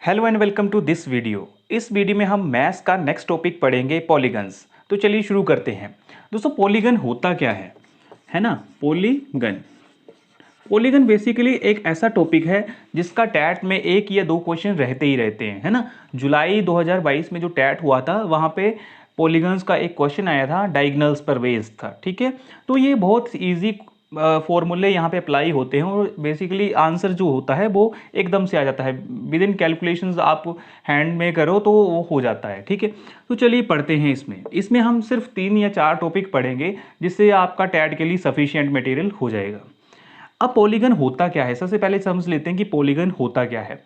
Hello and welcome to this video. इस video में हम मैथ्स का नेक्स्ट टॉपिक पढ़ेंगे पॉलीगन्स। तो चलिए शुरू करते हैं। दोस्तों पॉलीगन होता क्या है ना। पॉलीगन पॉलीगन बेसिकली एक ऐसा टॉपिक है जिसका टैट में एक या दो क्वेश्चन रहते ही रहते हैं, है ना। जुलाई 2022 में जो टैट हुआ था वहाँ पे पॉलीगन्स का एक क्वेश्चन आया था, डायगोनल्स पर बेस्ड था, ठीक है। तो ये बहुत इजी फॉर्मूले यहाँ पे अप्लाई होते हैं और बेसिकली आंसर जो होता है वो एकदम से आ जाता है। विद इन कैलकुलेशंस आप हैंड में करो तो वो हो जाता है, ठीक है। तो चलिए पढ़ते हैं। इसमें हम सिर्फ 3 या 4 टॉपिक पढ़ेंगे जिससे आपका टैट के लिए सफिशिएंट मटेरियल हो जाएगा। अब पॉलीगन होता क्या है, सबसे पहले समझ लेते हैं कि पॉलीगन होता क्या है।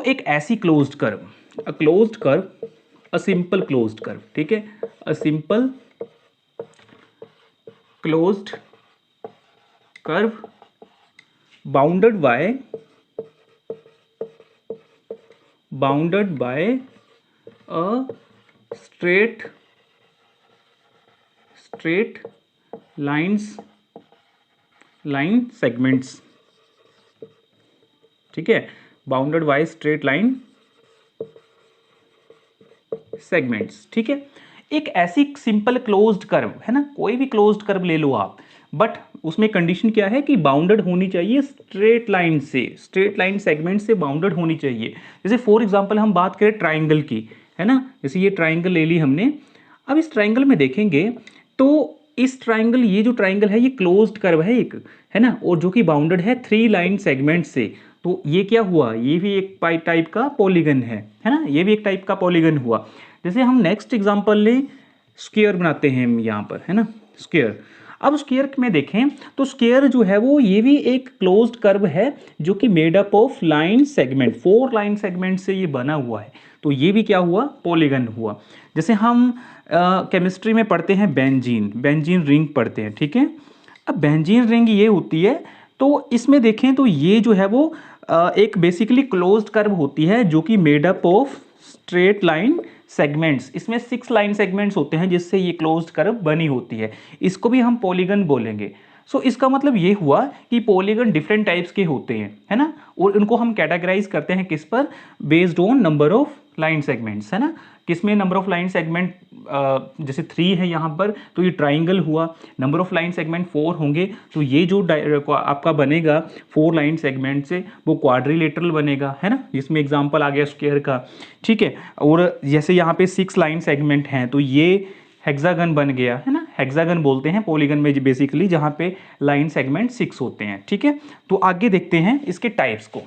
एक ऐसी closed curve, a closed curve, a simple closed curve, ठीक है। A simple closed curve bounded by a straight line segments, ठीक है। Bounded by straight line segments, ठीक है। एक ऐसी सिंपल क्लोज्ड कर्व है ना, कोई भी क्लोज्ड कर्व ले लो आप, बट उसमें कंडीशन क्या है कि बाउंडेड होनी चाहिए स्ट्रेट लाइन से, स्ट्रेट लाइन सेगमेंट से बाउंडेड होनी चाहिए। जैसे फॉर एग्जांपल हम बात करें ट्राइंगल की, है ना। जैसे ये ट्राइंगल ले ली हमने। अब इस ट्राइंगल में देखेंगे तो इस ट्राइंगल, ये जो ट्राइंगल है ये क्लोज्ड कर्व है एक, है ना, और जो कि बाउंडेड है 3 लाइन सेगमेंट से। तो ये क्या हुआ, ये भी एक टाइप का पॉलीगन है ना, ये भी एक टाइप का पॉलीगन हुआ। जैसे हम नेक्स्ट एग्जांपल लें, स्क्वायर बनाते हैं हम यहाँ पर, है ना, स्क्वायर। अब स्क्वायर में देखें तो स्क्वायर जो है वो ये भी एक क्लोज्ड कर्व है जो कि made up of line segment, 4 line segment से ये बना हुआ है। तो ये भी क्या हुआ, पॉलीगन हुआ। जैसे हम केमिस्ट्री में पढ़ते हैं बेंजीन रिंग पढ़ते हैं, ठीक है। अब बेंजीन रिंग ये होती है, तो इसमें देखें तो ये जो है वो एक बेसिकली क्लोज्ड कर्व होती है जो कि made up of straight line segments. इसमें 6 लाइन सेगमेंट्स होते हैं जिससे ये क्लोज्ड कर्व बनी होती है। इसको भी हम पॉलीगन बोलेंगे। इसका मतलब ये हुआ कि पॉलीगन डिफरेंट टाइप्स के होते हैं, है ना, और उनको हम कैटेगराइज करते हैं किस पर, based on number of line segments, है ना। किसमें नंबर ऑफ लाइन सेगमेंट जैसे 3 है यहाँ पर, तो ये ट्राइंगल हुआ। नंबर ऑफ लाइन सेगमेंट 4 होंगे तो ये जो आपका बनेगा 4 लाइन सेगमेंट से वो क्वाड्रिलेटरल बनेगा, है ना, जिसमें एग्जांपल आ गया स्क्वायर का, ठीक है। और जैसे यहाँ पे 6 लाइन सेगमेंट हैं तो ये हेक्सागन बन गया, है ना। हेक्सागन बोलते हैं पॉलीगन में बेसिकली जहाँ पे लाइन सेगमेंट 6 होते हैं, ठीक है। तो आगे देखते हैं इसके टाइप्स को।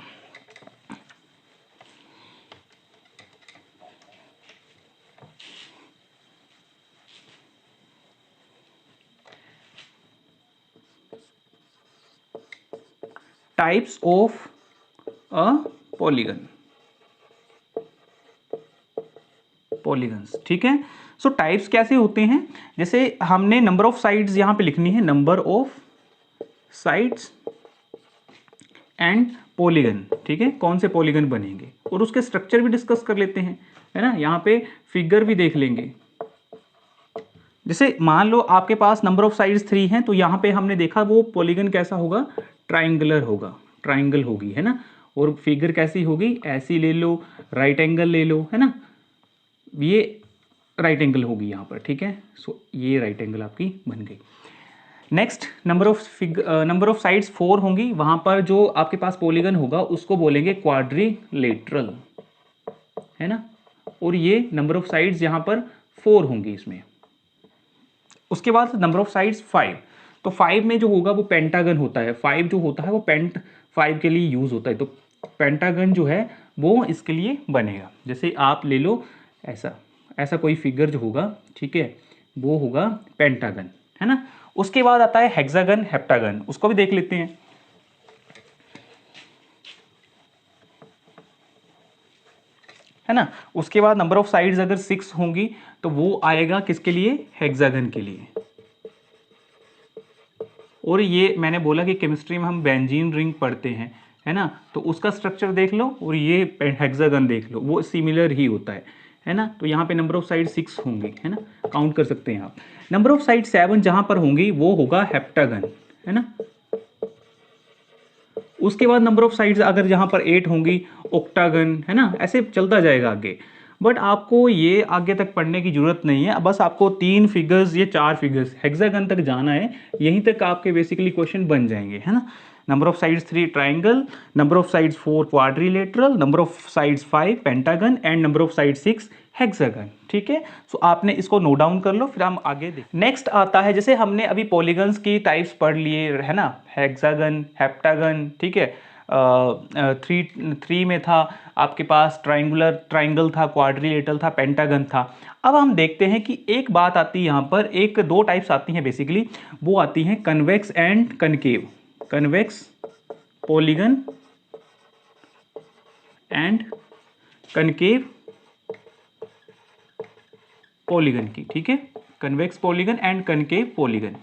टाइप्स ऑफ अ पॉलीगन्स, ठीक है। टाइप्स कैसे होते हैं, जैसे हमने नंबर ऑफ साइड्स यहां पे लिखनी है, number of sides and polygon, ठीक है, कौन से पॉलीगन बनेंगे, और उसके स्ट्रक्चर भी डिस्कस कर लेते हैं, है ना। यहाँ पे फिगर भी देख लेंगे। जैसे मान लो आपके पास नंबर ऑफ साइड्स 3 हैं, तो यहाँ पे हमने देखा वो पॉलीगन कैसा होगा, ट्राइंगुलर होगा, ट्राइंगल होगी, है ना। और फिगर कैसी होगी, ऐसी ले लो, राइट एंगल ले लो, है ना, ये राइट एंगल होगी यहाँ पर, ठीक है। ये राइट एंगल आपकी बन गई। नेक्स्ट नंबर ऑफ साइड्स 4 होंगी, वहां पर जो आपके पास पॉलीगन होगा उसको बोलेंगे क्वाड्रिलेटरल, है ना। और ये नंबर ऑफ साइड्स यहाँ पर 4 होंगी इसमें। उसके बाद नंबर ऑफ साइड्स 5, तो 5 में जो होगा वो पेंटागन होता है। 5 जो होता है वो 5 के लिए यूज होता है, तो पेंटागन जो है वो इसके लिए बनेगा। जैसे आप ले लो ऐसा ऐसा कोई फिगर जो होगा, ठीक है, वो होगा पेंटागन, है ना। उसके बाद आता है हेक्सागन, हेप्टागन, उसको भी देख लेते हैं, है ना। उसके बाद नंबर ऑफ साइड्स अगर 6 होंगी तो वो आएगा किसके लिए, हेक्सागन के लिए। और ये मैंने बोला कि केमिस्ट्री में हम बेंजीन रिंग पढ़ते हैं, है ना, तो उसका स्ट्रक्चर देख लो और ये हेक्सागन देख लो, वो सिमिलर ही होता है ना। तो यहाँ पे नंबर ऑफ साइड 6 होंगे, है ना, काउंट कर सकते हैं आप। नंबर ऑफ साइड 7 जहाँ पर होंगी वो होगा हेप्टागन, है ना। उसके बाद नंबर ऑफ साइड्स अगर जहाँ पर 8 होंगी, ऑक्टागन, है ना, ऐसे चलता जाएगा आगे। बट आपको ये आगे तक पढ़ने की जरूरत नहीं है, बस आपको 3 फिगर्स, ये 4 फिगर्स हेक्सागन तक जाना है, यहीं तक आपके बेसिकली क्वेश्चन बन जाएंगे, है ना। Number of sides 3 triangle, number of sides 4 quadrilateral, number of sides 5 pentagon and number of sides 6 hexagon. ठीक है, सो आपने इसको नोट डाउन कर लो, फिर हम आगे देखें। नेक्स्ट आता है, जैसे हमने अभी पॉलीगन्स की टाइप्स पढ़ लिए, है ना, हेक्सागन, हेप्टागन, ठीक है, थ्री में था आपके पास ट्राइंगुलर, ट्राइंगल था, क्वाड्रिलेटरल था, पेंटागन था। अब हम देखते हैं कि एक बात आती है यहाँ पर, एक दो टाइप्स आती हैं बेसिकली, वो आती हैं convex and concave, convex polygon and concave polygon की। ठीक है, convex polygon and concave polygon.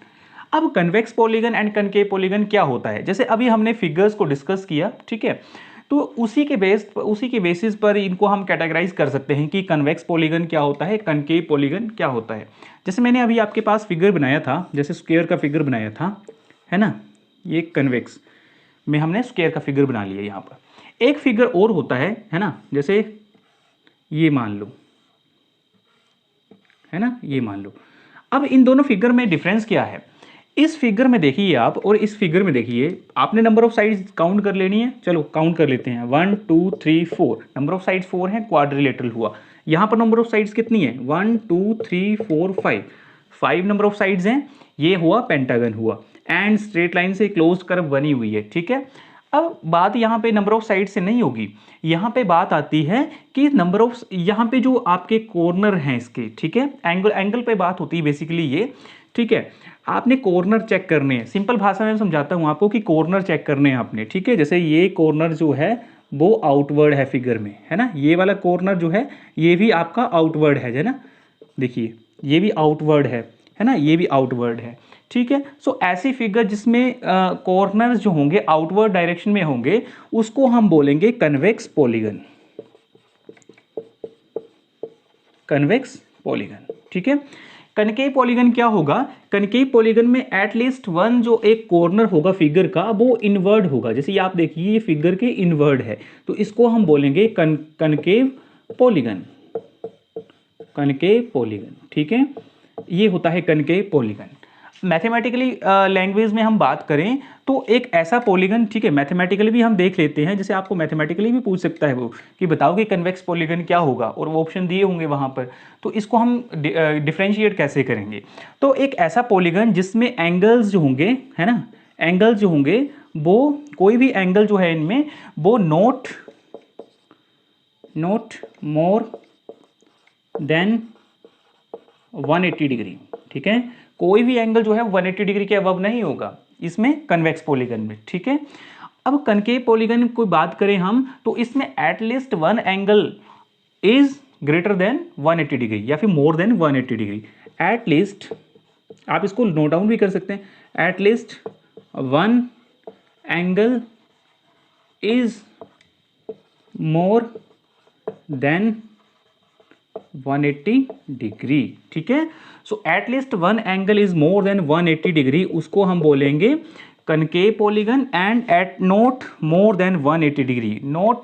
अब convex polygon and concave polygon क्या होता है, जैसे अभी हमने फिगर्स को डिस्कस किया, ठीक है, तो उसी के बेसिस पर इनको हम कैटेगराइज कर सकते हैं कि कन्वेक्स पॉलीगन क्या होता है, कनकेव पॉलीगन क्या होता है। जैसे मैंने अभी आपके पास फिगर बनाया था, जैसे स्क्वायर का फिगर बनाया था, है ना, ये कन्वेक्स में हमने स्क्वायर का फिगर बना लिया। यहाँ पर एक फिगर और होता है ना, जैसे ये मान लो, है ना, ये मान लो। अब इन दोनों फिगर में डिफरेंस क्या है, इस फिगर में देखिए आप और इस फिगर में देखिए, आपने नंबर ऑफ साइड्स काउंट कर लेनी है। चलो काउंट कर लेते हैं, 1 2 3 4, नंबर ऑफ साइड्स 4 है, क्वाड्रिलेटरल हुआ। यहाँ पर नंबर ऑफ साइड्स कितनी है, 1 2 3 4 5, 5 नंबर ऑफ साइड्स हैं, ये हुआ पेंटागन हुआ, एंड स्ट्रेट लाइन से क्लोज कर्व बनी हुई है। ठीक है, अब बात यहाँ पे नंबर ऑफ साइड से नहीं होगी, यहाँ पे बात आती है कि नंबर ऑफ, यहाँ पे जो आपके कॉर्नर हैं इसके, ठीक है, एंगल पे बात होती है बेसिकली ये। ठीक है, आपने कॉर्नर चेक करने हैं, सिंपल भाषा में समझाता हूँ आपको कि कॉर्नर चेक करने हैं आपने। ठीक है, जैसे ये कॉर्नर जो है वो आउटवर्ड है फिगर में, है ना, ये वाला कॉर्नर जो है ये भी आपका आउटवर्ड है ना, देखिए ये भी आउटवर्ड है ना, ये भी आउटवर्ड है। ठीक है, सो ऐसी फिगर जिसमें कॉर्नर्स जो होंगे आउटवर्ड डायरेक्शन में होंगे, उसको हम बोलेंगे कन्वेक्स पॉलीगन, कन्वेक्स पॉलीगन। ठीक है, कनकेव पॉलीगन क्या होगा, कनकेव पॉलीगन में एटलीस्ट वन जो एक कॉर्नर होगा फिगर का वो इनवर्ड होगा। जैसे ये आप देखिए, ये फिगर के इनवर्ड है, तो इसको हम बोलेंगे कनकेव पॉलीगन, कनकेव पॉलीगन। ठीक है, ये होता है कनकेव पॉलीगन। मैथमेटिकली लैंग्वेज में हम बात करें तो एक ऐसा पॉलीगन, ठीक है, मैथमेटिकली भी हम देख लेते हैं, जैसे आपको मैथमेटिकली भी पूछ सकता है वो कि बताओ कि कन्वेक्स पॉलीगन क्या होगा, और वो ऑप्शन दिए होंगे वहाँ पर, तो इसको हम डिफरेंशिएट कैसे करेंगे। तो एक ऐसा पॉलीगन जिसमें एंगल्स जो होंगे, है ना, एंगल्स जो होंगे वो, कोई भी एंगल जो है इनमें वो नॉट मोर देन 180 डिग्री। ठीक है, कोई भी एंगल जो है 180 डिग्री के अबव नहीं होगा इसमें, कन्वेक्स पॉलीगन में। ठीक है, अब कनकेव पॉलीगन कोई बात करें हम, तो इसमें at least one angle is greater than 180 degree या फिर मोर देन 180 डिग्री। एटलीस्ट, आप इसको नोट डाउन भी कर सकते हैं, at least one angle is more than 180 degree. ठीक है, so at least one angle is more than 180 degree, उसको हम बोलेंगे concave polygon, and at not more than 180 degree, not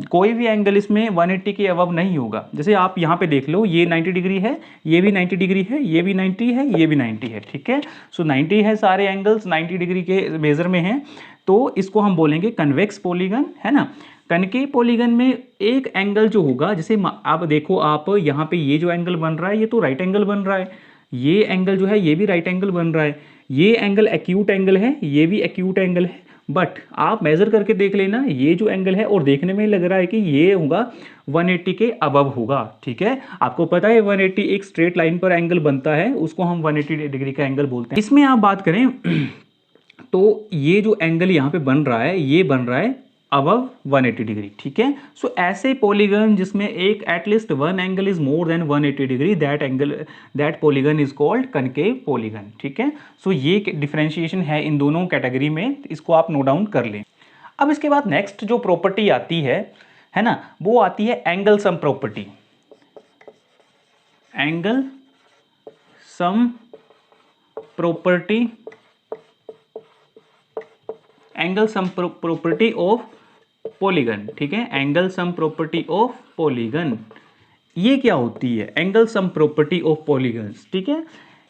कोई भी एंगल इसमें 180 के अबव नहीं होगा। जैसे आप यहाँ पे देख लो, ये 90 डिग्री है, ये भी 90 डिग्री है, ये भी 90 है, ये भी 90 है। ठीक है, सो 90 है, सारे एंगल्स 90 डिग्री के मेजर में हैं, तो इसको हम बोलेंगे कन्वेक्स पॉलीगन, है ना। कनकेव पॉलीगन में एक एंगल जो होगा, जैसे आप देखो, आप यहाँ पे ये जो एंगल बन रहा है ये तो राइट एंगल बन रहा है, ये एंगल जो है ये भी राइट एंगल बन रहा है, ये एंगल एक्यूट एंगल है, ये भी एक्यूट एंगल है, बट आप मेजर करके देख लेना, ये जो एंगल है और देखने में लग रहा है कि ये होगा 180 के अबव होगा। ठीक है, आपको पता है 180 एक स्ट्रेट लाइन पर एंगल बनता है, उसको हम 180 डिग्री का एंगल बोलते हैं। इसमें आप बात करें तो ये जो एंगल यहाँ पे बन रहा है, ये बन रहा है अबव 180 डिग्री। ठीक है, सो ऐसे पॉलीगन जिसमें एक at least one angle is more than 180 degree, that polygon is called concave polygon. ठीक है, सो ये डिफरेंशिएशन है इन दोनों कैटेगरी में, इसको आप नोट डाउन कर लें। अब इसके बाद नेक्स्ट जो प्रॉपर्टी आती है ना, वो आती है angle sum property, angle sum property angle sum property of polygon, ठीक है, angle sum property of polygon. ये क्या होती है? Angle sum property of polygons, ठीक है।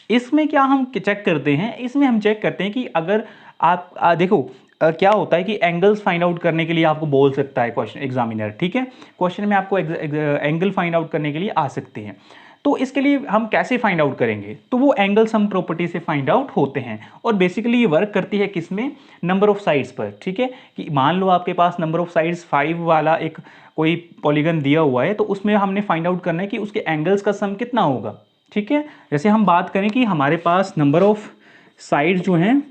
इसमें क्या हम चेक करते हैं? इसमें हम चेक करते हैं कि अगर आप देखो क्या होता है कि एंगल्स फाइंड आउट करने के लिए आपको बोल सकता है क्वेश्चन एग्जामिनर, ठीक है, क्वेश्चन में आपको एंगल फाइंड आउट करने के लिए आ सकते हैं। तो इसके लिए हम कैसे फाइंड आउट करेंगे? तो वो एंगल सम प्रॉपर्टी से फाइंड आउट होते हैं और बेसिकली ये वर्क करती है किसमें? नंबर ऑफ साइड्स पर, ठीक है। कि मान लो आपके पास नंबर ऑफ साइड्स 5 वाला एक कोई पॉलीगन दिया हुआ है, तो उसमें हमने फाइंड आउट करना है कि उसके एंगल्स का सम कितना होगा, ठीक है। जैसे हम बात करें कि हमारे पास नंबर ऑफ साइड्स जो हैं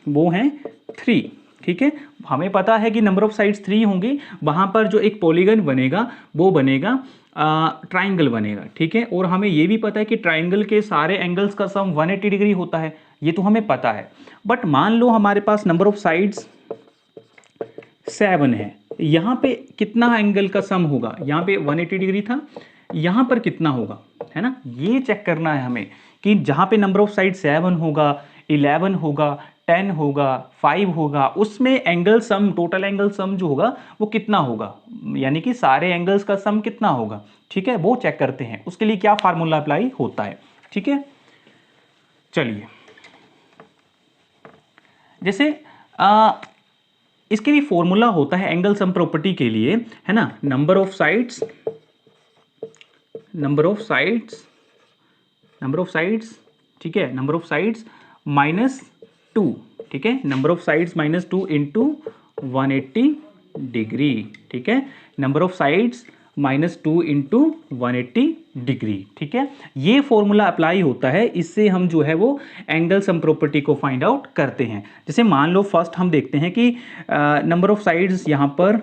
वो हैं 3, ठीक है। हमें पता है कि नंबर ऑफ साइड्स 3 होंगी, वहाँ पर जो एक पॉलीगन बनेगा वो बनेगा ट्राइंगल बनेगा, ठीक है। और हमें ये भी पता है कि ट्राइंगल के सारे एंगल्स का सम 180 डिग्री होता है, ये तो हमें पता है। बट मान लो हमारे पास नंबर ऑफ साइड्स 7 है, यहाँ पे कितना एंगल का सम होगा? यहाँ पे 180 डिग्री था, यहाँ पर कितना होगा, है ना। ये चेक करना है हमें कि जहाँ पे नंबर ऑफ साइड 7 होगा, 11 होगा, 10 होगा, 5 होगा, उसमें angle sum, total angle sum जो होगा वो कितना होगा, यानी कि सारे एंगल्स का सम कितना होगा, ठीक है, वो चेक करते हैं। उसके लिए क्या फार्मूला अप्लाई होता है, ठीक है। चलिए, जैसे इसके लिए फॉर्मूला होता है एंगल सम प्रॉपर्टी के लिए, है ना, नंबर ऑफ साइड्स ठीक है, नंबर ऑफ साइड्स -2, ठीक है, number of sides -2 into 180 degree, ठीक है, number of sides -2 into 180 degree, ठीक है। ये फॉर्मूला अप्लाई होता है, इससे हम जो है वो एंगल सम प्रॉपर्टी को फाइंड आउट करते हैं। जैसे मान लो फर्स्ट हम देखते हैं कि नंबर ऑफ साइड्स यहां पर,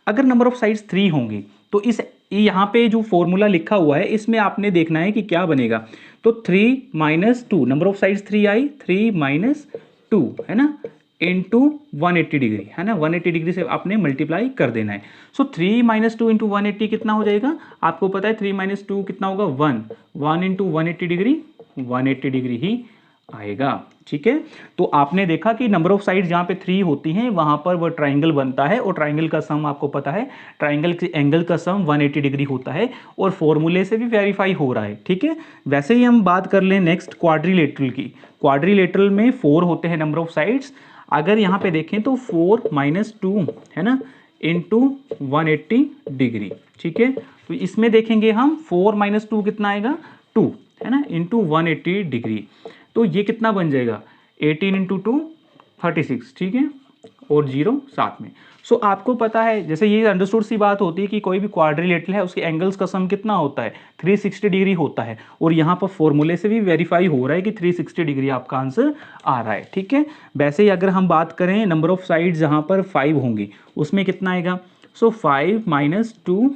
अगर नंबर ऑफ साइड्स 3 होंगी तो इस यहाँ पे जो फॉर्मूला लिखा हुआ है इसमें आपने देखना है कि क्या बनेगा। तो 3 - 2, नंबर ऑफ साइड्स 3 आई, 3 - 2, है ना, इंटू 180 डिग्री, है ना, 180 डिग्री से आपने मल्टीप्लाई कर देना है। सो 3 - 2 इंटू 180 कितना हो जाएगा? आपको पता है 3 - 2 कितना होगा? 1 इंटू 180 डिग्री, 180 डिग्री ही आएगा, ठीक है। तो आपने देखा कि नंबर ऑफ साइड्स जहाँ पे 3 होती हैं वहाँ पर वो ट्राइंगल बनता है, और ट्राइंगल का सम आपको पता है, ट्राइंगल के एंगल का सम 180 डिग्री होता है, और फॉर्मूले से भी वेरीफाई हो रहा है, ठीक है। वैसे ही हम बात कर लें नेक्स्ट क्वाड्रिलेटरल की। क्वाड्रिलेटरल में 4 होते हैं नंबर ऑफ साइड्स। अगर यहाँ पे देखें तो 4 - 2, है ना, इंटू 180 डिग्री, ठीक है। तो इसमें देखेंगे हम 4 - 2 कितना आएगा? 2, है ना, इंटू 180 डिग्री। तो ये कितना बन जाएगा? 18 इंटू 2 36, ठीक है, और 0 साथ में। सो आपको पता है, जैसे ये अंडरस्टूड सी बात होती है कि कोई भी क्वाड्रिलेटरल है उसके एंगल्स का सम कितना होता है? 360 डिग्री होता है, और यहाँ पर फॉर्मूले से भी वेरीफाई हो रहा है कि 360 डिग्री आपका आंसर आ रहा है, ठीक है। वैसे ही अगर हम बात करें नंबर ऑफ साइड्स जहाँ पर 5 होंगी उसमें कितना आएगा? सो 5 - 2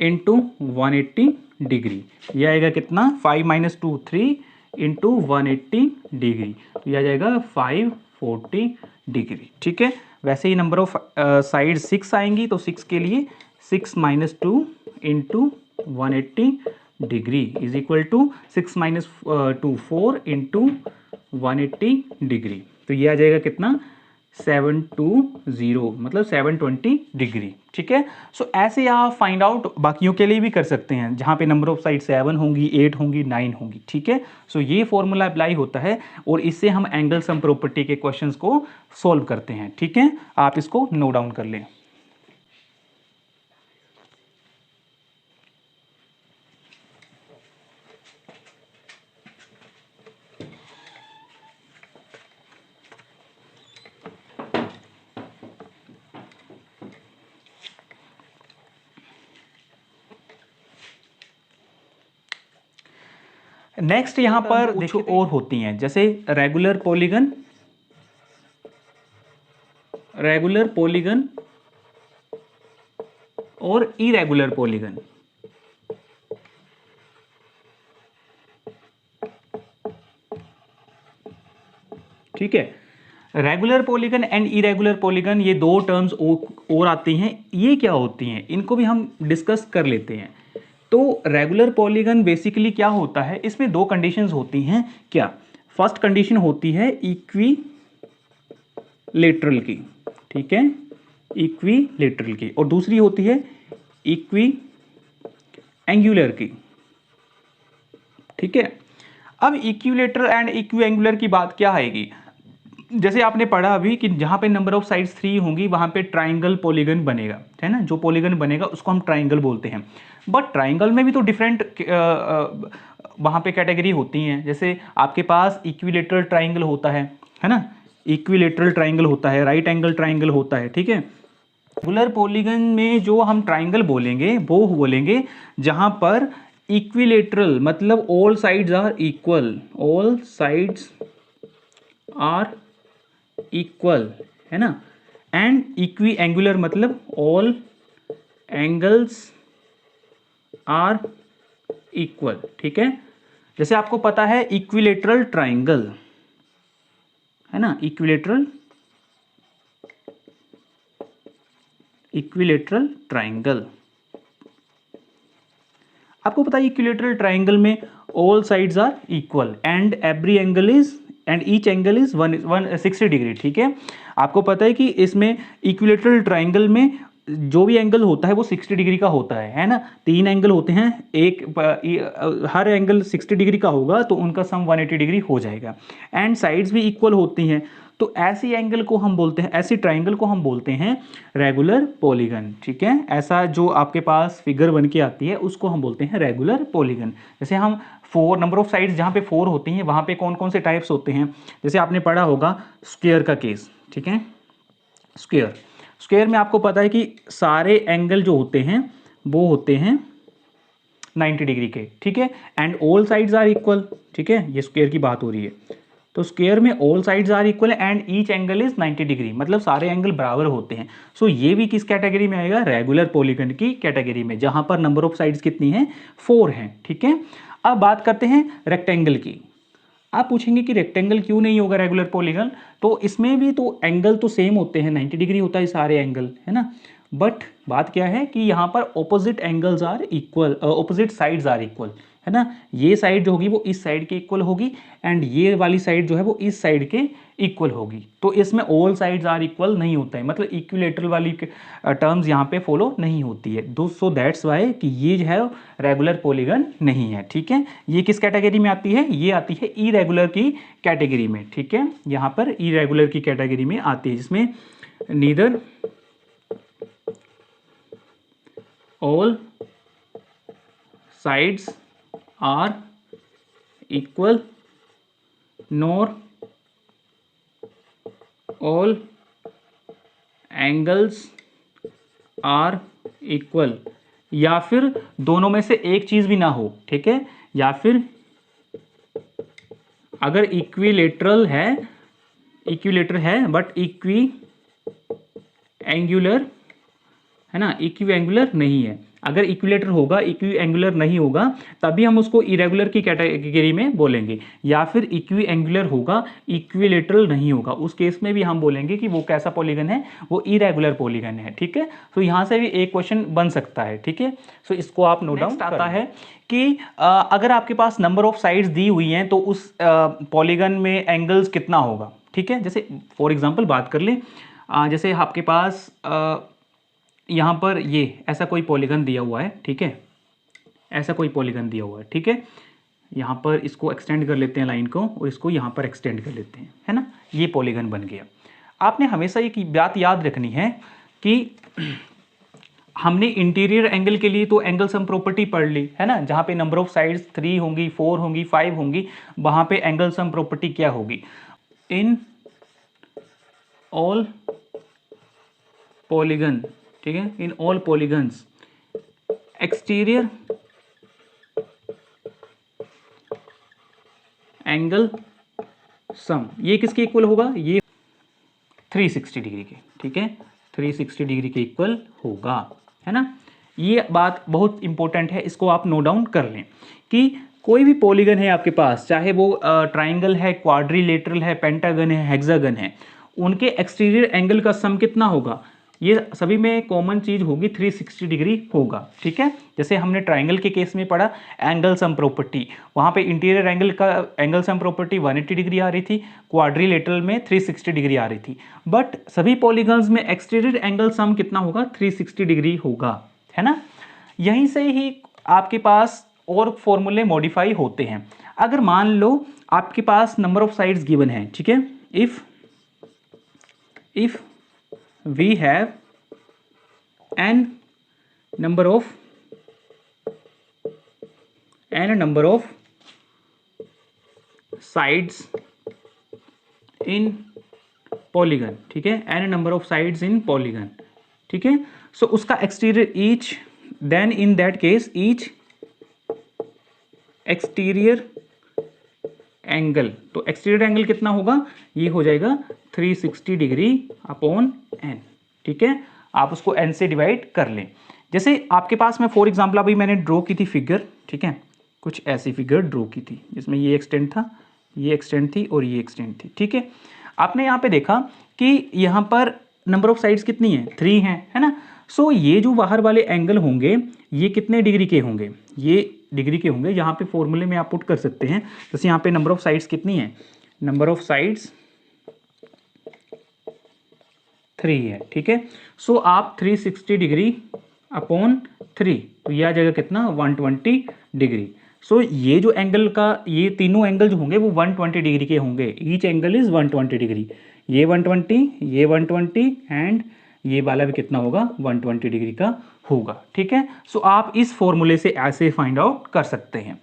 इंटू 180 डिग्री, ये आएगा कितना? 5 - 2 3 इंटू 180 डिग्री, तो यह आ जाएगा 540 डिग्री, ठीक है। वैसे ही नंबर ऑफ साइड 6 आएंगी, तो 6 के लिए 6 - 2 into 180 degree is equal to 6 - 2 4 into 180 degree, तो ये आ जाएगा कितना? 720, मतलब 720 डिग्री, ठीक है। सो ऐसे आप फाइंड आउट बाकियों के लिए भी कर सकते हैं, जहाँ पे नंबर ऑफ साइड 7 होंगी, 8 होंगी, 9 होंगी, ठीक है। सो ये फॉर्मूला अप्लाई होता है, और इससे हम एंगल सम प्रॉपर्टी के क्वेश्चंस को सॉल्व करते हैं, ठीक है। आप इसको नोट डाउन कर लें। नेक्स्ट यहां पर देखो और होती हैं, जैसे रेगुलर पॉलीगन और इरेगुलर पॉलीगन, ठीक है। Regular polygon and irregular polygon, ये दो टर्म्स और आती हैं, ये क्या होती हैं इनको भी हम डिस्कस कर लेते हैं। तो रेगुलर पॉलीगन बेसिकली क्या होता है, इसमें दो कंडीशंस होती हैं क्या? फर्स्ट कंडीशन होती है इक्विलेटरल की, ठीक है, इक्विलेटरल की, और दूसरी होती है इक्वी एंगुलर की, ठीक है। अब इक्विलेटरल एंड इक्वी एंगुलर की बात क्या आएगी, जैसे आपने पढ़ा अभी कि जहां पे नंबर ऑफ साइड्स 3 होंगी वहां पे ट्राइंगल पॉलीगन बनेगा, है ना, जो पॉलीगन बनेगा उसको हम ट्राइंगल बोलते हैं। बट ट्राइंगल में भी तो डिफरेंट वहां पे कैटेगरी होती हैं, जैसे आपके पास इक्विलेटरल ट्राइंगल होता है ना, इक्विलेटरल ट्राइंगल होता है, राइट एंगल ट्राइंगल होता है, ठीक है। रेगुलर पॉलीगन में जो हम ट्राइंगल बोलेंगे वो बोलेंगे जहां पर इक्विलेटरल मतलब all sides are equal, all sides are equal, है ना, एंड इक्वी एंगुलर मतलब ऑल एंगल्स आर इक्वल, ठीक है। जैसे आपको पता है इक्विलेटरल ट्राइंगल, है ना, इक्विलेटरल ट्राइंगल, आपको पता है इक्विलेटरल ट्राइंगल में all sides are equal and every angle is and each angle is 160 degree, ठीक है। आपको पता है कि इसमें इक्विलेटरल ट्राइंगल में जो भी एंगल होता है वो 60 डिग्री का होता है ना, 3 एंगल होते हैं, हर एंगल 60 डिग्री का होगा तो उनका सम 180 डिग्री हो जाएगा, एंड साइड्स भी इक्वल होती हैं। तो ऐसी एंगल को हम बोलते हैं, ऐसी ट्राइंगल को हम बोलते हैं रेगुलर पॉलीगन, ठीक है। ऐसा जो आपके पास फिगर बन के आती है उसको हम बोलते हैं रेगुलर पॉलीगन। जैसे हम 4 नंबर ऑफ साइड्स जहाँ पे 4 होती हैं वहाँ पे कौन कौन से टाइप्स होते हैं, जैसे आपने पढ़ा होगा स्क्वायर का केस, ठीक है। स्क्वायर में आपको पता है कि सारे एंगल जो होते हैं वो होते हैं 90 डिग्री के, ठीक है, and all sides are equal, ठीक है, ये स्क्वायर की बात हो रही है। तो स्क्वायर में all sides are equal and each angle is 90 degree, मतलब सारे एंगल बराबर होते हैं। सो ये भी किस कैटेगरी में आएगा, रेगुलर पॉलीगन की कैटेगरी में, जहां पर नंबर ऑफ साइड्स कितनी है, 4 हैं, ठीक है। अब बात करते हैं रेक्टेंगल की। आप पूछेंगे कि रेक्टेंगल क्यों नहीं होगा रेगुलर पॉलीगन, तो इसमें भी तो एंगल तो सेम होते हैं, 90 डिग्री होता है सारे एंगल, है ना, बट बात क्या है कि यहाँ पर opposite angles are equal, opposite sides are equal, है ना। ये साइड जो होगी वो इस साइड के इक्वल होगी एंड ये वाली साइड जो है वो इस साइड के इक्वल होगी। तो इसमें ऑल साइड्स आर इक्वल नहीं होता है, मतलब इक्विलेटरल वाली टर्म्स यहाँ पे फॉलो नहीं होती है। सो दैट्स वाई कि ये जो है रेगुलर पॉलीगन नहीं है, ठीक है। ये किस कैटेगरी में आती है, ये आती है इरेगुलर की कैटेगरी में, ठीक है, यहाँ पर इरेगुलर की कैटेगरी में आती है, जिसमें neither all sides are equal nor all angles are equal, या फिर दोनों में से एक चीज भी ना हो, ठीक है, या फिर अगर इक्विलेटरल है बट इक्वी एंगुलर, है ना, इक्वी एंगुलर नहीं है। अगर इक्विलेटर होगा, इक्वी एंगुलर नहीं होगा, तभी हम उसको इरेगुलर की कैटेगरी में बोलेंगे, या फिर इक्वी एंगुलर होगा, इक्विलेटरल नहीं होगा, उस केस में भी हम बोलेंगे कि वो कैसा पॉलीगन है, वो इरेगुलर पॉलीगन है, ठीक है। तो यहाँ से भी एक क्वेश्चन बन सकता है, ठीक है। सो इसको आप नोट डाउन आता है कि अगर आपके पास नंबर ऑफ साइड्स दी हुई हैं तो उस पॉलीगन में एंगल्स कितना होगा, ठीक है। जैसे फॉर एग्जाम्पल बात कर लें, जैसे आपके पास यहाँ पर ये ऐसा कोई पॉलीगन दिया हुआ है, ठीक है, ऐसा कोई पॉलीगन दिया हुआ है, ठीक है। यहाँ पर इसको एक्सटेंड कर लेते हैं लाइन को, और इसको यहाँ पर एक्सटेंड कर लेते हैं, है ना, ये पॉलीगन बन गया। आपने हमेशा एक बात याद रखनी है कि हमने इंटीरियर एंगल के लिए तो एंगल सम प्रॉपर्टी पढ़ ली, है ना, जहाँ पे नंबर ऑफ साइड्स 3 होंगी, 4 होंगी, 5 होंगी, वहाँ पे एंगल सम प्रॉपर्टी क्या होगी, इन ऑल पॉलीगन, ठीक है, in all polygons exterior angle sum, ये किसके इक्वल होगा, ये 360 डिग्री के, ठीक है, 360 डिग्री के इक्वल होगा, है ना। ये बात बहुत इंपॉर्टेंट है, इसको आप नोट डाउन कर लें कि कोई भी पॉलीगन है आपके पास, चाहे वो ट्राइंगल है, क्वाड्रिलेटरल है, पेंटागन है, हेक्सागन है, उनके एक्सटीरियर एंगल का सम कितना होगा, ये सभी में कॉमन चीज होगी 360 डिग्री होगा, ठीक है। जैसे हमने ट्राइंगल के केस में पढ़ा एंगल सम प्रॉपर्टी, वहां पे इंटीरियर एंगल का एंगल सम प्रॉपर्टी 180 डिग्री आ रही थी, क्वाड्रिलेटरल में 360 डिग्री आ रही थी, बट सभी पॉलीगन्स में एक्सटीरियर एंगल सम कितना होगा, 360 डिग्री होगा, है ना। यहीं से ही आपके पास और फॉर्मूले मॉडिफाई होते हैं। अगर मान लो आपके पास नंबर ऑफ साइड्स गिवन है, ठीक है, if we have n number of sides in polygon, ठीक है, n number of sides in polygon, ठीक है। सो उसका exterior each, then in that case each exterior angle, तो एक्सटीरियर एंगल कितना होगा, ये हो जाएगा 360 डिग्री अपॉन n, ठीक है। आप उसको n से डिवाइड कर लें। जैसे आपके पास में फॉर एग्जांपल अभी मैंने ड्रॉ की थी फिगर, ठीक है, कुछ ऐसी फिगर ड्रॉ की थी जिसमें ये एक्सटेंड था, ये एक्सटेंड थी और ये एक्सटेंड थी, ठीक है। आपने यहाँ पे देखा कि यहाँ पर नंबर ऑफ साइड्स कितनी है, 3 है ना। सो ये जो बाहर वाले एंगल होंगे ये कितने डिग्री के होंगे, ये डिग्री के होंगे। यहाँ पे फॉर्मूले में आप पुट कर सकते हैं, जैसे यहाँ पे नंबर ऑफ साइड्स कितनी है, नंबर ऑफ साइड्स 3 है, ठीक है। सो आप 360 डिग्री अपॉन 3, तो यह आ जाएगा कितना, 120 डिग्री। सो ये जो एंगल का, ये तीनों एंगल जो होंगे वो 120 डिग्री के होंगे, ईच एंगल इज 120 डिग्री, ये 120, ये 120 एंड ये वाला भी कितना होगा, 120 डिग्री का होगा, ठीक है। सो आप इस फॉर्मूले से ऐसे फाइंड आउट कर सकते हैं।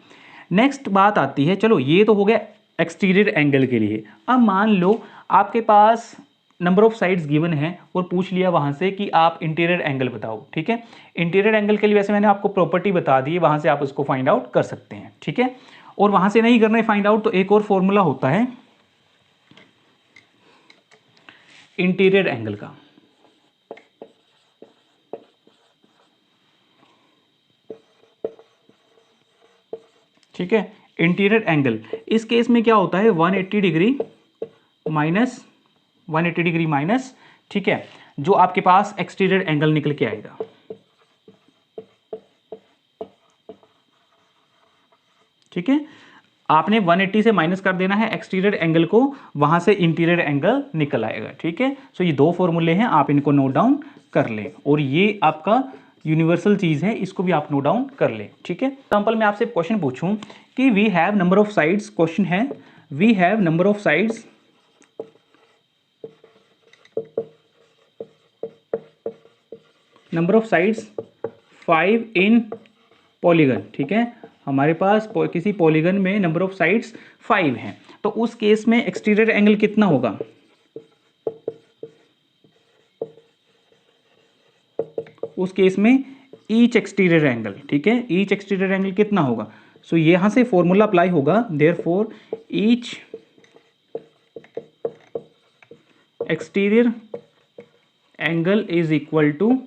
नेक्स्ट बात आती है, चलो ये तो हो गया एक्सटीरियर एंगल के लिए। अब मान लो आपके पास नंबर ऑफ साइड्स गिवन है और पूछ लिया वहां से कि आप इंटीरियर एंगल बताओ, ठीक है। इंटीरियर एंगल के लिए वैसे मैंने आपको प्रॉपर्टी बता दी है, वहां से आप उसको फाइंड आउट कर सकते हैं, ठीक है। और वहां से नहीं करना है फाइंड आउट, तो एक और फॉर्मूला होता है इंटीरियर एंगल का, ठीक है। इंटीरियर एंगल इस केस में क्या होता है, 180 डिग्री माइनस 180 डिग्री माइनस, ठीक है, जो आपके पास एक्सटीरियर एंगल निकल के आएगा, ठीक है। आपने 180 से माइनस कर देना है एक्सटीरियर एंगल को, वहां से इंटीरियर एंगल निकल आएगा, ठीक है। सो ये दो फॉर्मूले हैं, आप इनको नोट डाउन कर लें, और ये आपका यूनिवर्सल चीज है, इसको भी आप नोट डाउन कर लें, ठीक है। एग्जांपल मैं आपसे क्वेश्चन पूछूं कि we have number of sides, question है we have number of sides number of sides 5 in polygon, ठीक है। हमारे पास किसी पॉलीगन में नंबर ऑफ साइड्स 5 हैं, तो उस केस में एक्सटीरियर एंगल कितना होगा, उस केस में ईच एक्सटीरियर एंगल, ठीक है, ईच एक्सटीरियर एंगल कितना होगा। सो यहां से फॉर्मूला अप्लाई होगा, therefore each exterior angle is equal to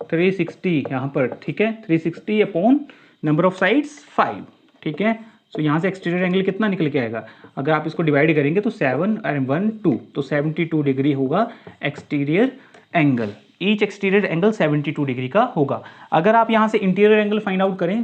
360 यहाँ पर, ठीक है, 360 अपॉन नंबर ऑफ साइड्स 5, ठीक है। सो यहाँ से एक्सटीरियर एंगल कितना निकल के आएगा, अगर आप इसको डिवाइड करेंगे तो 7 और 1 2, तो 72 डिग्री होगा exterior angle, each exterior angle 72 degree का होगा। अगर आप यहाँ से इंटीरियर एंगल फाइंड आउट करें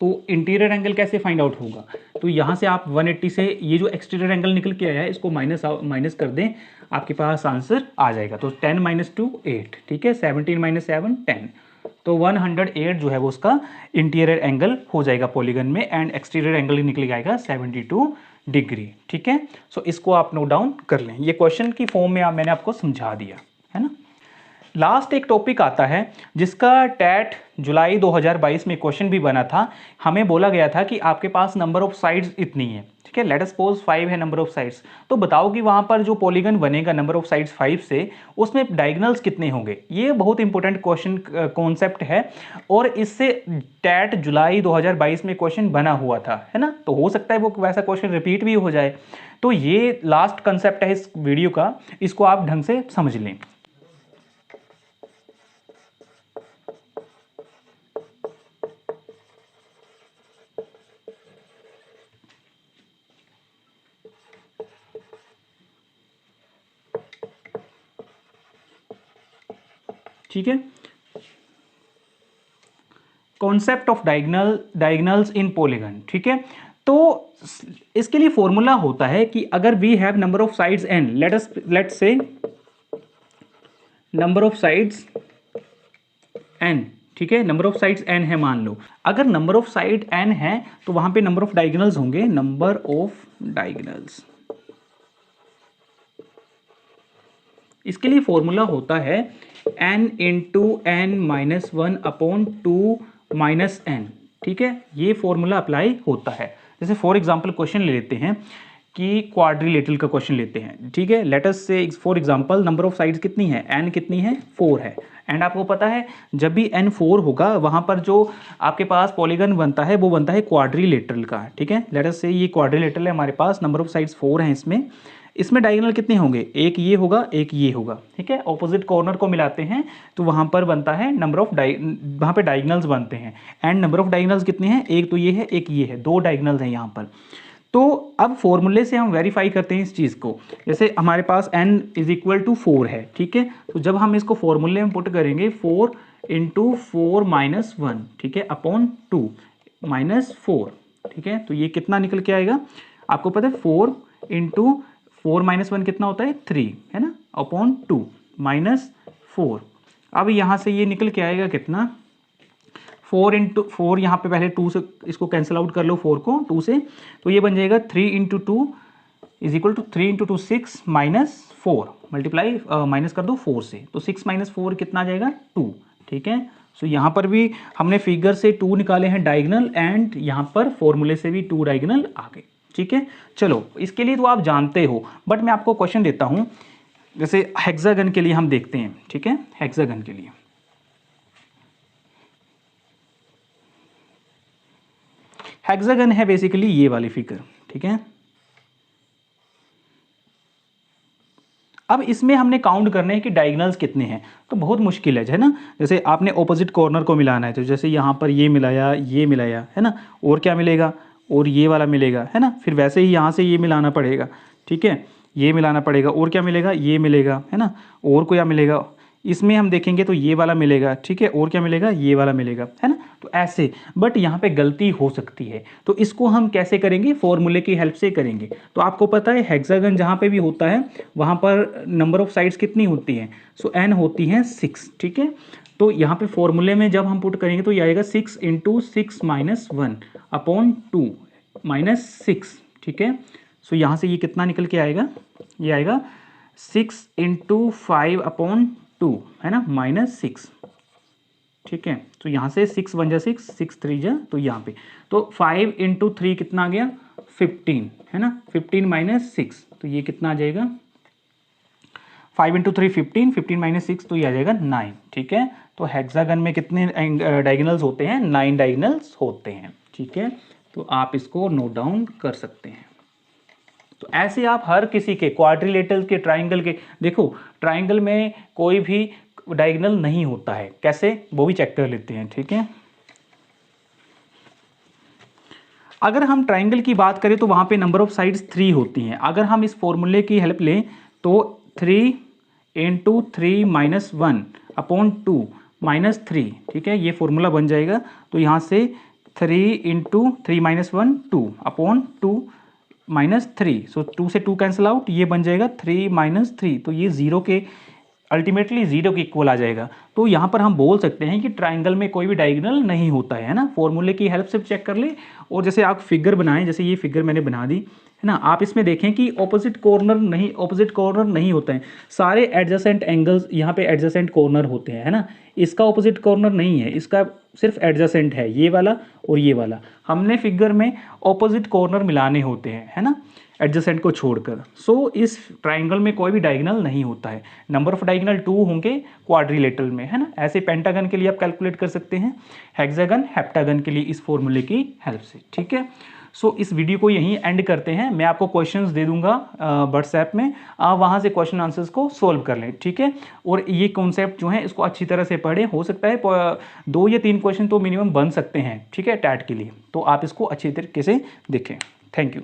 तो इंटीरियर एंगल कैसे फाइंड आउट होगा, तो यहाँ से आप 180 से ये जो एक्सटीरियर एंगल निकल के आया है इसको माइनस कर दें, आपके पास आंसर आ जाएगा। तो 10 - 2 8, ठीक है, 17 - 7 10, तो 108 जो है वो उसका इंटीरियर एंगल हो जाएगा पॉलीगन में, एंड एक्सटीरियर एंगल निकल के आएगा 72 डिग्री, ठीक है। सो इसको आप नोट डाउन कर लें, ये क्वेश्चन की फॉर्म में मैंने आपको समझा दिया है ना। लास्ट एक टॉपिक आता है जिसका टैट जुलाई 2022 में क्वेश्चन भी बना था। हमें बोला गया था कि आपके पास नंबर ऑफ साइड्स इतनी है, ठीक है, लेट अस सपोज 5 है नंबर ऑफ साइड्स, तो बताओ कि वहां पर जो पॉलीगन बनेगा नंबर ऑफ साइड्स 5 से, उसमें डायगोनल्स कितने होंगे। ये बहुत इंपॉर्टेंट क्वेश्चन कॉन्सेप्ट है, और इससे टैट जुलाई 2022 में क्वेश्चन बना हुआ था, है ना। तो हो सकता है वो वैसा क्वेश्चन रिपीट भी हो जाए। तो ये लास्ट कंसेप्ट है इस वीडियो का, इसको आप ढंग से समझ लें। ठीक है। Concept of diagonals in polygon, ठीक है। तो इसके लिए फॉर्मूला होता है कि अगर we have number of sides n, let's say number of sides n, ठीक है, नंबर ऑफ साइड्स n है मान लो। अगर नंबर ऑफ साइड n है तो वहां पे नंबर ऑफ डायगोनल्स होंगे, नंबर ऑफ डायगोनल्स। इसके लिए फॉर्मूला होता है n into n minus 1 upon 2 minus n, ठीक है। ये फॉर्मूला अप्लाई होता है। जैसे फॉर एग्जांपल क्वेश्चन ले लेते हैं कि क्वाड्रिलेटरल का क्वेश्चन लेते हैं, ठीक है। लेट अस से for example number of sides कितनी है, n कितनी है, 4 है। एंड आपको पता है जब भी n 4 होगा वहां पर जो आपके पास पॉलीगन बनता है वो बनता है क्वाड्रिलेटरल का, ठीक है। लेट अस से ये क्वाड्रिलेटरल है हमारे पास, नंबर ऑफ साइड्स 4 हैं इसमें डायगोनल कितने होंगे, एक ये होगा एक ये होगा, ठीक है। ऑपोजिट कॉर्नर को मिलाते हैं तो वहां पर बनता है नंबर ऑफ वहां पे डायगोनल्स बनते हैं। एंड नंबर ऑफ डायगोनल्स कितने हैं, एक तो ये है एक ये है, 2 डायगोनल्स हैं यहाँ पर। तो अब फॉर्मूले से हम वेरीफाई करते हैं इस चीज़ को। जैसे हमारे पास n इज इक्वल टू 4 है, ठीक है। तो जब हम इसको फॉर्मूले में पुट करेंगे 4 इंटू 4 माइनस 1, ठीक है, अपॉन 2 माइनस 4, ठीक है। तो ये कितना निकल के आएगा, आपको पता है 4 इंटू 4 माइनस 1 कितना होता है 3, है ना, अपॉन 2 माइनस 4। अब यहाँ से ये निकल के आएगा कितना, 4 इंटू 4, यहाँ पे पहले 2 से इसको कैंसिल आउट कर लो 4 को 2 से, तो ये बन जाएगा 3 into 2 is equal to 3 into 2 6 minus 4, multiply minus कर दो 4 से, तो 6 माइनस 4 कितना आ जाएगा 2, ठीक है। सो यहाँ पर भी हमने फिगर से 2 निकाले हैं डायगोनल, एंड यहाँ पर फॉर्मूले से भी 2 डायगोनल आ गए, ठीक है। चलो इसके लिए तो आप जानते हो, बट मैं आपको क्वेश्चन देता हूँ। जैसे हेक्सागन के लिए हम देखते हैं, ठीक है। हेक्सागन के लिए हेक्सागन है बेसिकली ये वाली फिगर, ठीक है। अब इसमें हमने काउंट करने हैं कि डायगोनल्स कितने हैं, तो बहुत मुश्किल है ना। जैसे आपने ऑपोजिट कॉर्नर को मिलाना है, तो जैसे यहाँ पर ये मिलाया है ना, और क्या मिलेगा, और ये वाला मिलेगा, है ना। फिर वैसे ही यहाँ से ये मिलाना पड़ेगा, ठीक है, ये मिलाना पड़ेगा, और क्या मिलेगा, ये मिलेगा, है ना, और क्या मिलेगा, इसमें हम देखेंगे तो ये वाला मिलेगा, ठीक है, और क्या मिलेगा, ये वाला मिलेगा, है ना। तो ऐसे, बट यहाँ पे गलती हो सकती है, तो इसको हम कैसे करेंगे, फॉर्मूले की हेल्प से करेंगे। तो आपको पता है हेक्सागन जहाँ पे भी होता है वहाँ पर नंबर ऑफ साइड्स कितनी होती हैं, सो n होती हैं 6, ठीक है। तो यहाँ पे फॉर्मूले में जब हम पुट करेंगे तो ये आएगा 6 इंटू 6 माइनस 1 अपॉन 2 माइनस 6, ठीक है। सो यहाँ से ये कितना निकल के आएगा, ये आएगा 6 इंटू 5 अपॉन 2, है ना, माइनस 6, ठीक है। तो यहाँ से 6 1 जा 6, 6 3 जा, तो यहाँ पे तो 5 इंटू 3 कितना आ गया 15, है ना, 15 माइनस 6, तो ये कितना आ जाएगा 5 इंटू 3 15, 15 माइनस 6, तो ये आ जाएगा 9, ठीक है। तो हेक्सागन में कितने डायगोनल्स होते हैं, 9 डायगोनल्स होते हैं, ठीक है। तो आप इसको नोट डाउन कर सकते हैं। तो ऐसे आप हर किसी के क्वाड्रिलेटरल के, ट्राइंगल के, देखो ट्राइंगल में कोई भी डायगोनल नहीं होता है, कैसे वो भी चेक कर लेते हैं, ठीक है। अगर हम ट्राइंगल की बात करें तो वहां पे नंबर ऑफ साइड्स 3 होती हैं। अगर हम इस फॉर्मूले की हेल्प लें तो 3 इंटू 3 माइनस 1 अपॉन 2 माइनस 3, ठीक है, ये फॉर्मूला बन जाएगा। तो यहाँ से 3 इंटू 3 माइनस 1 2 अपॉन 2 माइनस 3, सो 2 से 2 कैंसिल आउट, ये बन जाएगा 3 माइनस 3, तो ये 0 के अल्टीमेटली 0 के इक्वल आ जाएगा। तो यहाँ पर हम बोल सकते हैं कि ट्राइंगल में कोई भी डायगोनल नहीं होता है ना, फॉर्मूले की हेल्प से चेक कर ले। और जैसे आप फिगर बनाएं, जैसे ये फिगर मैंने बना दी, है ना, आप इसमें देखें कि ऑपोजिट कॉर्नर नहीं होते हैं, सारे एडजेसेंट एंगल्स यहाँ पे एडजेसेंट कॉर्नर होते हैं, है ना। इसका ऑपोजिट कॉर्नर नहीं है, इसका सिर्फ एडजेसेंट है, ये वाला और ये वाला। हमने फिगर में ऑपोजिट कॉर्नर मिलाने होते हैं, है ना, एडजेसेंट को छोड़कर। सो इस ट्राइंगल में कोई भी डायगोनल नहीं होता है। नंबर ऑफ डायगोनल 2 होंगे क्वाड्रिलेटरल में, है ना। ऐसे पेंटागन के लिए आप कैलकुलेट कर सकते हैं, हेक्सागन हेप्टागन के लिए इस फॉर्मूले की हेल्प से, ठीक है। सो इस वीडियो को यहीं एंड करते हैं। मैं आपको क्वेश्चंस दे दूंगा व्हाट्सएप में, आप वहाँ से क्वेश्चन आंसर्स को सोल्व कर लें, ठीक है। और ये कॉन्सेप्ट जो है इसको अच्छी तरह से पढ़ें, हो सकता है 2 या 3 क्वेश्चन तो मिनिमम बन सकते हैं, ठीक है, टैट के लिए। तो आप इसको अच्छी तरीके से देखें। Thank you.